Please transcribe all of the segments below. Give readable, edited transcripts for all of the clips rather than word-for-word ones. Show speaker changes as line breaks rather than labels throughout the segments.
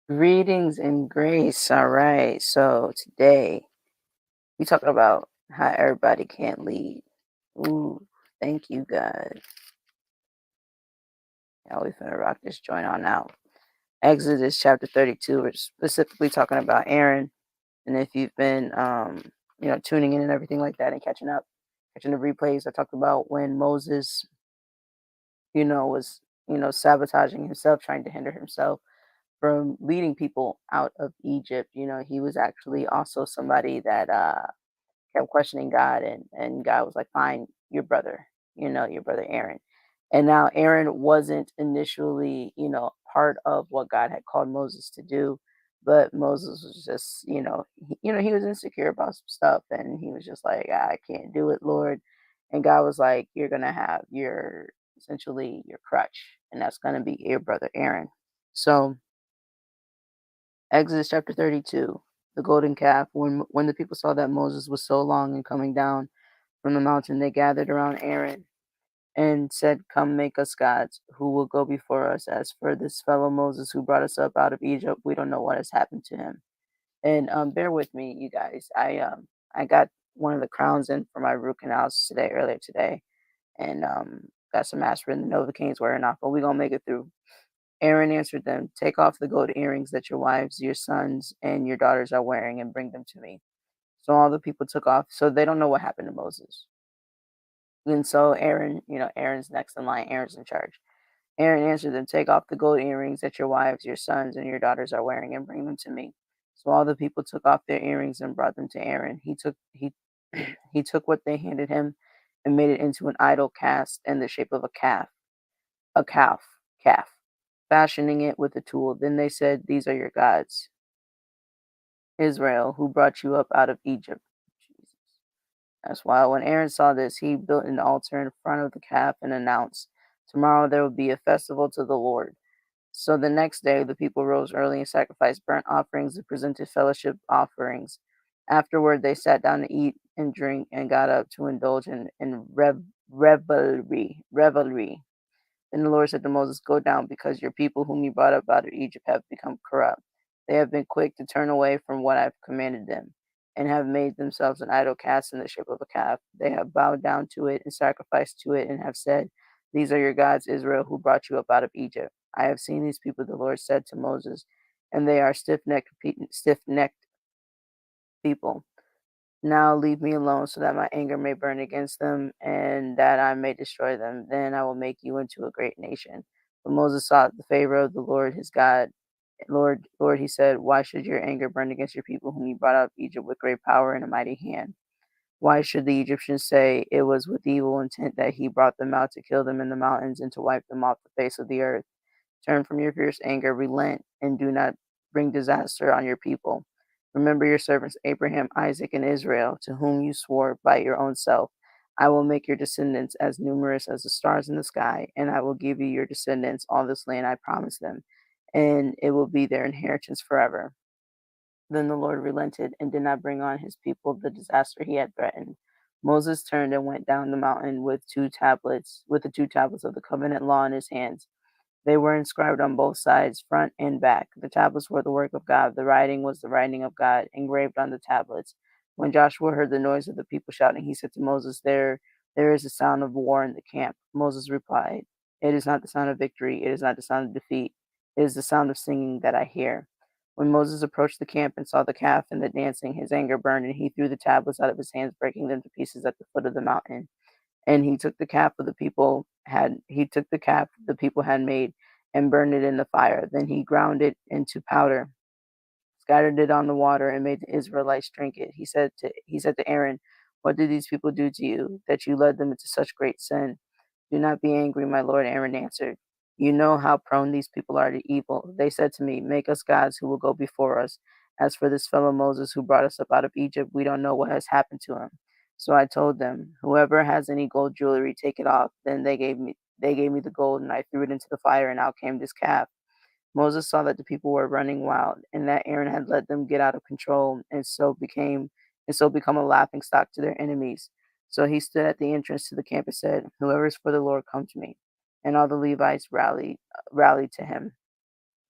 Greetings and grace. All right. So today we talking about how everybody can't lead. Ooh, thank you, God. Now we finna rock this joint on out. Exodus chapter 32. We're specifically talking about Aaron. And if you've been tuning in and everything like that and catching the replays, I talked about when Moses, was, sabotaging himself, trying to hinder himself from leading people out of Egypt. He was actually also somebody that kept questioning God, and God was like, "Fine, your brother, your brother Aaron." And now Aaron wasn't initially, part of what God had called Moses to do, but Moses was just, he was insecure about some stuff, and he was just like, "I can't do it, Lord." And God was like, "You're gonna have your essentially your crutch, and that's gonna be your brother Aaron." So Exodus chapter 32, the golden calf. When the people saw that Moses was so long in coming down from the mountain, they gathered around Aaron and said, "Come, make us gods who will go before us. As for this fellow Moses who brought us up out of Egypt, we don't know what has happened to him." And bear with me, you guys. I got one of the crowns in for my root canals earlier today, and got some aspirin. The Novocaine's wearing off, but we gonna make it through. Aaron answered them, "Take off the gold earrings that your wives, your sons, and your daughters are wearing and bring them to me." So all the people took off. So they don't know what happened to Moses. And so Aaron, Aaron's next in line. Aaron's in charge. Aaron answered them, "Take off the gold earrings that your wives, your sons, and your daughters are wearing and bring them to me." So all the people took off their earrings and brought them to Aaron. He took what they handed him and made it into an idol cast in the shape of a calf, fashioning it with a tool. Then they said, "These are your gods, Israel, who brought you up out of Egypt." Jesus. That's why when Aaron saw this, he built an altar in front of the calf and announced, "Tomorrow there will be a festival to the Lord." So the next day, the people rose early and sacrificed burnt offerings and presented fellowship offerings. Afterward, they sat down to eat and drink and got up to indulge in revelry. Then the Lord said to Moses, "Go down, because your people whom you brought up out of Egypt have become corrupt. They have been quick to turn away from what I have commanded them, and have made themselves an idol cast in the shape of a calf. They have bowed down to it and sacrificed to it, and have said, 'These are your gods, Israel, who brought you up out of Egypt.' I have seen these people," the Lord said to Moses, "and they are stiff-necked people. Now leave me alone, so that my anger may burn against them, and that I may destroy them. Then I will make you into a great nation." But Moses sought the favor of the Lord his God. Lord, he said, "Why should your anger burn against your people, whom you brought out of Egypt with great power and a mighty hand? Why should the Egyptians say it was with evil intent that he brought them out to kill them in the mountains and to wipe them off the face of the earth? Turn from your fierce anger, relent, and do not bring disaster on your people. Remember your servants Abraham, Isaac, and Israel, to whom you swore by your own self, 'I will make your descendants as numerous as the stars in the sky, and I will give you your descendants all this land I promised them, and it will be their inheritance forever.' Then the Lord relented and did not bring on his people the disaster he had threatened. Moses turned and went down the mountain with the two tablets of the covenant law in his hands. They were inscribed on both sides, front and back. The tablets were the work of God. The writing was the writing of God, engraved on the tablets. When Joshua heard the noise of the people shouting, he said to Moses, there is a sound of war in the camp." Moses replied, "It is not the sound of victory. It is not the sound of defeat. It is the sound of singing that I hear." When Moses approached the camp and saw the calf and the dancing, his anger burned, and he threw the tablets out of his hands, breaking them to pieces at the foot of the mountain. And he took the calf the people had made and burned it in the fire. Then he ground it into powder, scattered it on the water, and made the Israelites drink it. He said to Aaron, "What did these people do to you, that you led them into such great sin?" "Do not be angry, my lord," Aaron answered. "You know how prone these people are to evil. They said to me, 'Make us gods who will go before us.' As for this fellow Moses who brought us up out of Egypt, we don't know what has happened to him." So I told them, "Whoever has any gold jewelry, take it off." Then they gave me the gold, and I threw it into the fire, and out came this calf. Moses saw that the people were running wild, and that Aaron had let them get out of control, and so become a laughing stock to their enemies. So he stood at the entrance to the camp and said, "Whoever is for the Lord, come to me." And all the Levites rallied to him.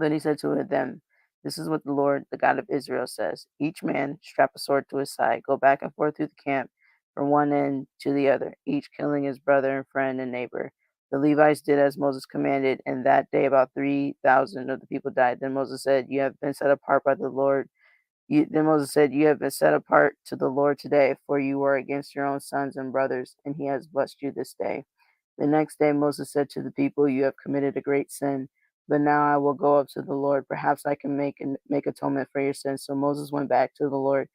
Then he said to them, This is what the Lord, the God of Israel, says. Each man strap a sword to his side, go back and forth through the camp from one end to the other, each killing his brother and friend and neighbor. The Levites did as Moses commanded, and that day about 3,000 of the people died. Then Moses said, You have been set apart by the Lord. Then Moses said, You have been set apart to the Lord today, for you were against your own sons and brothers, and he has blessed you this day. The next day Moses said to the people, You have committed a great sin, but now I will go up to the Lord. Perhaps I can make atonement for your sins. So Moses went back to the Lord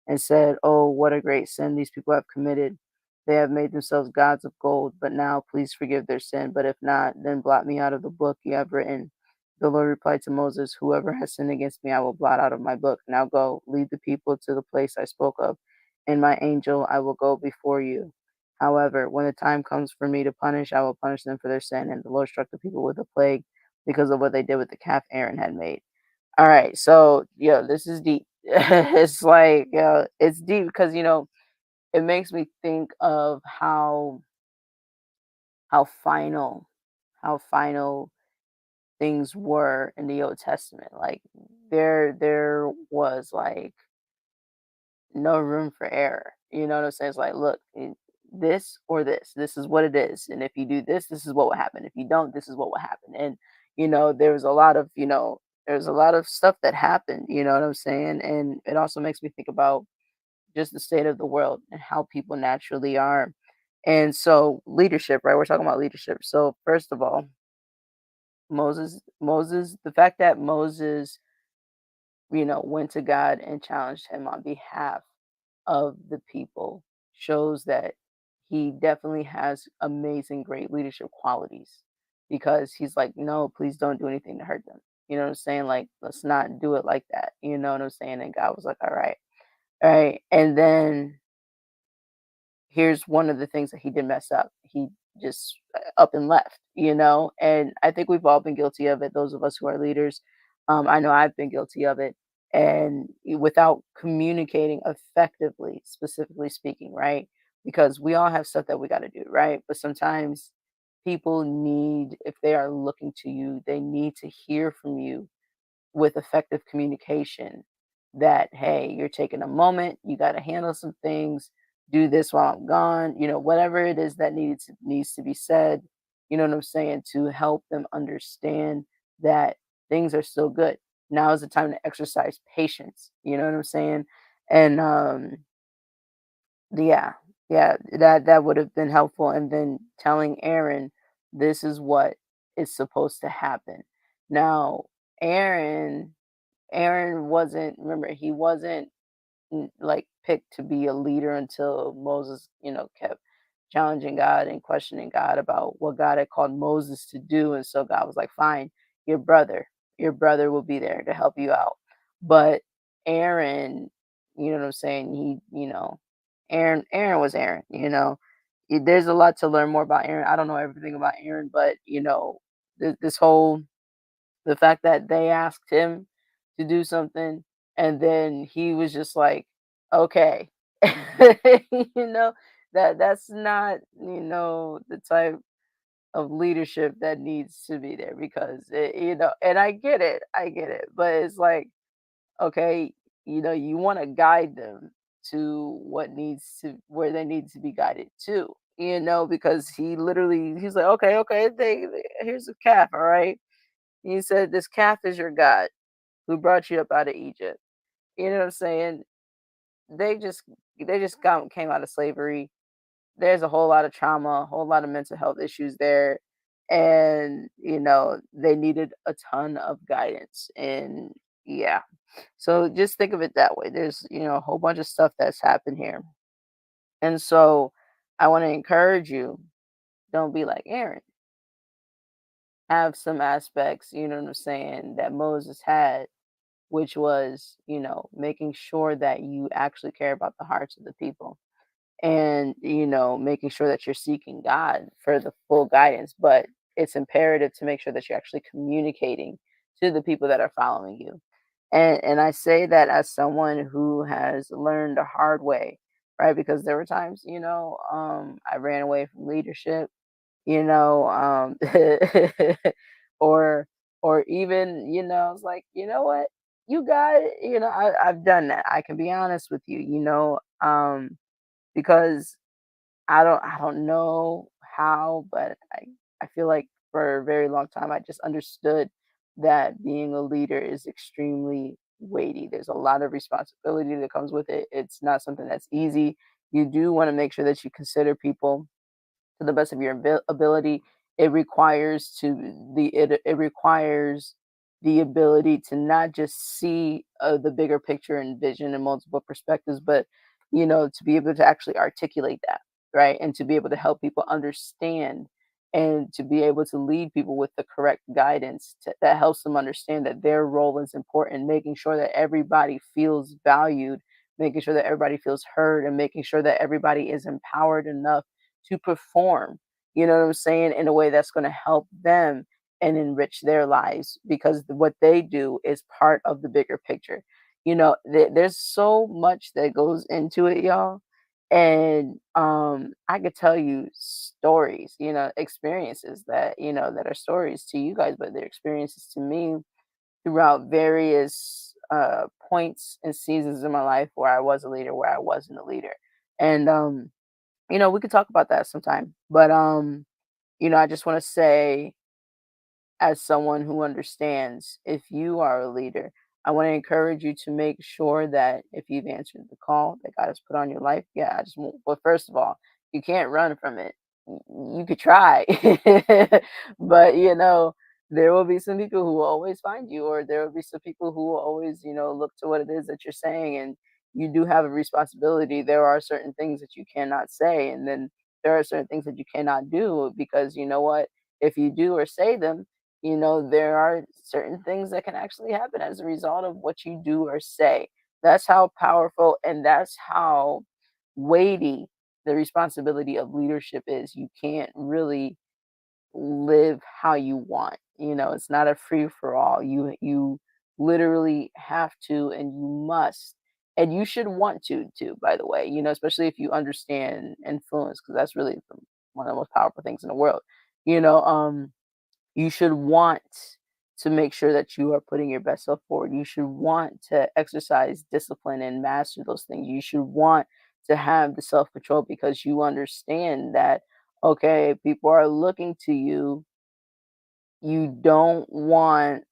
and said, Oh, what a great sin these people have committed. They have made themselves gods of gold, but now please forgive their sin. But if not, then blot me out of the book you have written. The Lord replied to Moses, Whoever has sinned against me, I will blot out of my book. Now go, lead the people to the place I spoke of, and my angel I will go before you. However, when the time comes for me to punish, I will punish them for their sin. And the Lord struck the people with a plague because of what they did with the calf Aaron had made. All right, so this is deep. It's like, it's deep because it makes me think of how final how final things were in the Old Testament. Like there was like no room for error. You know what I'm saying? It's like, look, this or this. This is what it is. And if you do this, this is what will happen. If you don't, this is what will happen. And there was a lot of there's a lot of stuff that happened. You know what I'm saying? And it also makes me think about just the state of the world and how people naturally are. And so leadership, right? We're talking about leadership. So first of all, Moses, the fact that Moses, went to God and challenged him on behalf of the people shows that he definitely has amazing, great leadership qualities because he's like, no, please don't do anything to hurt them. You know what I'm saying? Like, let's not do it like that. You know what I'm saying? And God was like, all right. All right. And then here's one of the things that he did mess up. He just up and left, and I think we've all been guilty of it. Those of us who are leaders, I know I've been guilty of it, and without communicating effectively, specifically speaking, right? Because we all have stuff that we got to do, right? But sometimes people need, if they are looking to you, they need to hear from you with effective communication that, hey, you're taking a moment, you got to handle some things, do this while I'm gone, whatever it is that needs to be said, you know what I'm saying, to help them understand that things are still good. Now is the time to exercise patience, you know what I'm saying? And yeah, yeah, that would have been helpful. And then telling Aaron, this is what is supposed to happen. Now, Aaron Aaron wasn't, remember, he wasn't like picked to be a leader until Moses, kept challenging God and questioning God about what God had called Moses to do. And so God was like, fine, your your brother will be there to help you out. But Aaron, you know what I'm saying? Aaron was Aaron, There's a lot to learn more about Aaron. I don't know everything about Aaron, but this whole the fact that they asked him to do something and then he was just like, "Okay." You know, that's not, the type of leadership that needs to be there because and I get it. I get it. But it's like, okay, you want to guide them to where they need to be guided to, because he's like, "Okay, okay, here's a calf, all right?" He said, "This calf is your God who brought you up out of Egypt." You know what I'm saying? They just came out of slavery. There's a whole lot of trauma, a whole lot of mental health issues there. And, they needed a ton of guidance. And yeah. So just think of it that way. There's, a whole bunch of stuff that's happened here. And so I want to encourage you, don't be like Aaron. Have some aspects, you know what I'm saying, that Moses had, which was, making sure that you actually care about the hearts of the people and, making sure that you're seeking God for the full guidance. But it's imperative to make sure that you're actually communicating to the people that are following you. And I say that as someone who has learned the hard way, right? Because there were times, I ran away from leadership, you know, um, or even, I was like, you know what? You got it. I've done that. I can be honest with you, because I don't know how, but I feel like for a very long time I just understood that being a leader is extremely weighty. There's a lot of responsibility that comes with it. It's not something that's easy. You do want to make sure that you consider people to the best of your ability. It requires the ability to not just see the bigger picture and vision and multiple perspectives, but to be able to actually articulate that, right, and to be able to help people understand and to be able to lead people with the correct guidance that helps them understand that their role is important, making sure that everybody feels valued, making sure that everybody feels heard, and making sure that everybody is empowered enough to perform, you know what I'm saying, in a way that's going to help them and enrich their lives because what they do is part of the bigger picture. There's so much that goes into it, y'all. And I could tell you stories, experiences that are stories to you guys, but they're experiences to me throughout various points and seasons in my life where I was a leader, where I wasn't a leader. And we could talk about that sometime. But I just want to say, as someone who understands, if you are a leader, I want to encourage you to make sure that if you've answered the call that God has put on your life, yeah, I just want, well, first of all, you can't run from it. You could try, but there will be some people who will always find you, or there will be some people who will always, look to what it is that you're saying, and you do have a responsibility. There are certain things that you cannot say, and then there are certain things that you cannot do because you know what? If you do or say them, there are certain things that can actually happen as a result of what you do or say. That's how powerful and that's how weighty the responsibility of leadership is. You can't really live how you want. It's not a free for all. You literally have to and you must and you should want to too, by the way, especially if you understand influence, because that's really one of the most powerful things in the world. You know, you should want to make sure that you are putting your best self forward. You should want to exercise discipline and master those things. You should want to have the self control because you understand that, okay, people are looking to you. You don't want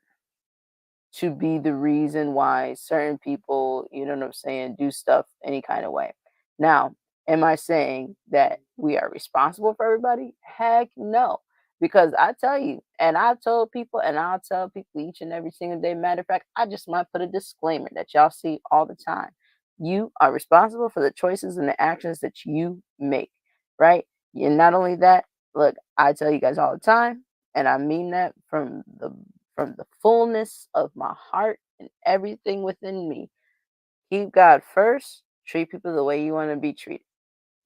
to be the reason why certain people, you know what I'm saying, do stuff any kind of way. Now, am I saying that we are responsible for everybody? Heck no. Because I tell you, and I've told people, and I'll tell people each and every single day. Matter of fact, I just might put a disclaimer that y'all see all the time. You are responsible for the choices and the actions that you make, right? And not only that, look, I tell you guys all the time, and I mean that from the fullness of my heart and everything within me. Keep God first, treat people the way you want to be treated.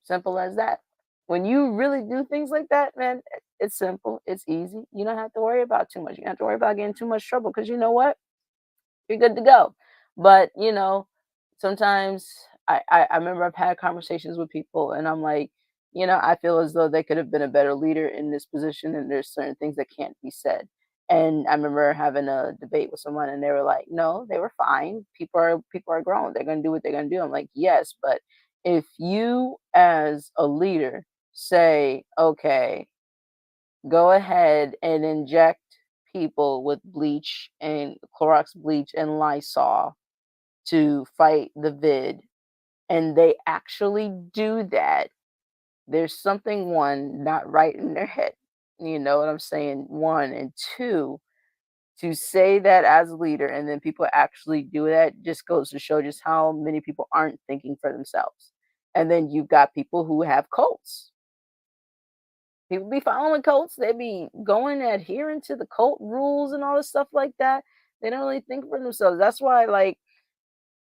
Simple as that. When you really do things like that, man, it's simple, it's easy. You don't have to worry about too much. You don't have to worry about getting too much trouble because you know what? You're good to go. But sometimes I remember I've had conversations with people and I'm like, I feel as though they could have been a better leader in this position and there's certain things that can't be said. And I remember having a debate with someone and they were like, no, they were fine. People are grown. They're gonna do what they're gonna do. I'm like, yes, but if you as a leader say, okay, go ahead and inject people with bleach and Clorox bleach and Lysol to fight the vid, and they actually do that, there's something one not right in their head. You know what I'm saying? One and two, to say that as a leader and then people actually do that just goes to show just how many people aren't thinking for themselves. And then you've got people who have cults. People be following cults. They be going adhering to the cult rules and all this stuff like that. They don't really think for themselves. That's why, like,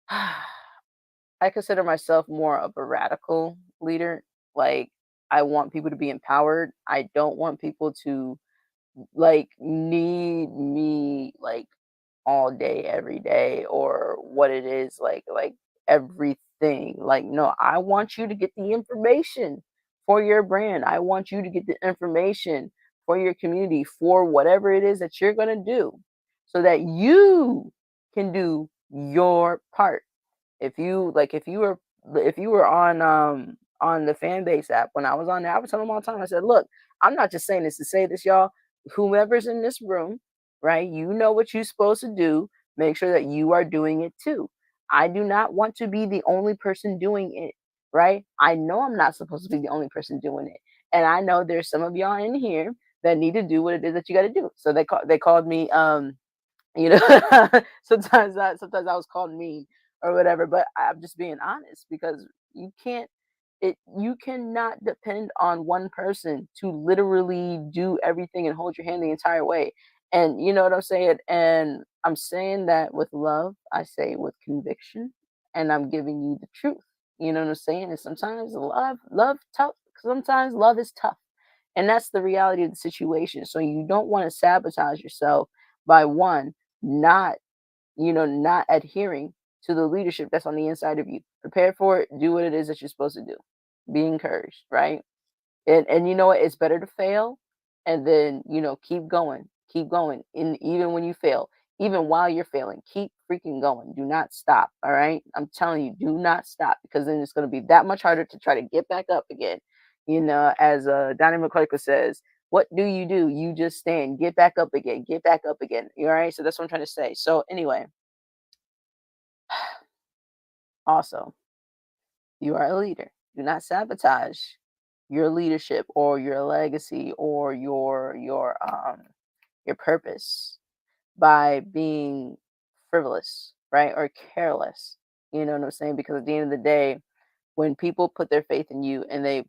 I consider myself more of a radical leader. Like, I want people to be empowered. I don't want people to like need me like all day, every day, or what it is like everything. Like, no, I want you to get the information for your brand. I want you to get the information for your community for whatever it is that you're gonna do, so that you can do your part. If you were on the fan base app when I was on there, I was telling them all the time. I said, look, I'm not just saying this to say this, y'all. Whomever's in this room, right? You know what you're supposed to do. Make sure that you are doing it too. I do not want to be the only person doing it, right? I know I'm not supposed to be the only person doing it. And I know there's some of y'all in here that need to do what it is that you got to do. So they called me you know sometimes I was called mean or whatever, but I'm just being honest because you can't you cannot depend on one person to literally do everything and hold your hand the entire way. And you know what I'm saying? And I'm saying that with love, I say it with conviction, and I'm giving you the truth. You know what I'm saying? And sometimes love tough. Sometimes love is tough. And that's the reality of the situation. So you don't want to sabotage yourself by one, not not adhering to the leadership that's on the inside of you. Prepare for it, do what it is that you're supposed to do. Be encouraged, right? And you know what? It's better to fail and then, keep going. Keep going. And even when you fail, even while you're failing, keep freaking going. Do not stop. All right. I'm telling you, do not stop because then it's going to be that much harder to try to get back up again. As Donnie McClurkin says, what do? You just stand, get back up again, get back up again. All right. So that's what I'm trying to say. So anyway, also, you are a leader. Do not sabotage your leadership or your legacy or your purpose by being frivolous, right? Or careless. You know what I'm saying? Because at the end of the day, when people put their faith in you and they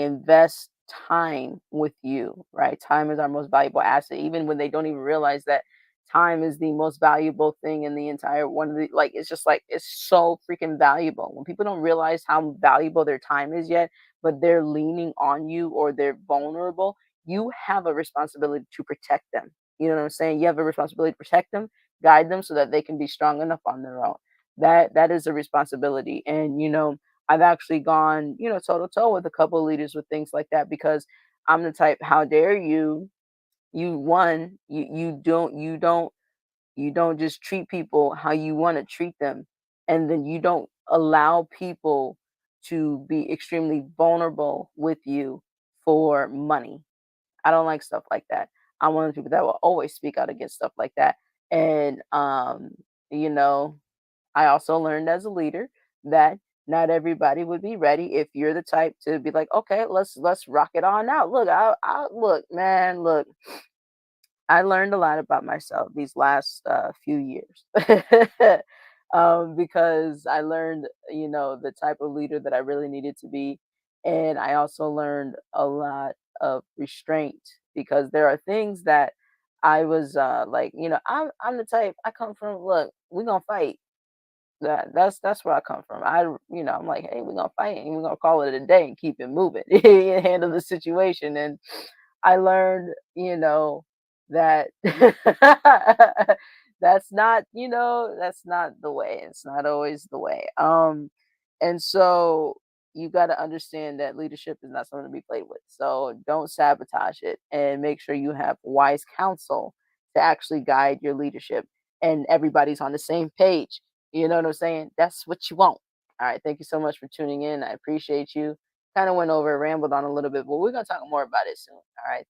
invest time with you, right? Time is our most valuable asset, even when they don't even realize that time is the most valuable thing in the entire one of the like it's just like it's so freaking valuable. When people don't realize how valuable their time is yet, but they're leaning on you or they're vulnerable, you have a responsibility to protect them. You know what I'm saying? You have a responsibility to protect them, guide them so that they can be strong enough on their own. That is a responsibility. And I've actually gone, toe to toe with a couple of leaders with things like that because I'm the type, how dare you? You don't just treat people how you want to treat them, and then you don't allow people to be extremely vulnerable with you for money. I don't like stuff like that. I'm one of the people that will always speak out against stuff like that. And you know, I also learned as a leader that not everybody would be ready if you're the type to be like, okay, let's rock it on out. Look, I look, man, look. I learned a lot about myself these last few years because I learned, the type of leader that I really needed to be, and I also learned a lot of restraint because there are things that I was like, I'm the type. I come from. Look, we're gonna fight. That's where I come from. I'm like, hey, we're gonna fight and we're gonna call it a day and keep it moving and handle the situation. And I learned, that that's not the way. It's not always the way. And so you got to understand that leadership is not something to be played with. So don't sabotage it and make sure you have wise counsel to actually guide your leadership and everybody's on the same page. You know what I'm saying? That's what you want. All right. Thank you so much for tuning in. I appreciate you. Kind of went over, rambled on a little bit, but we're going to talk more about it soon. All right. Thank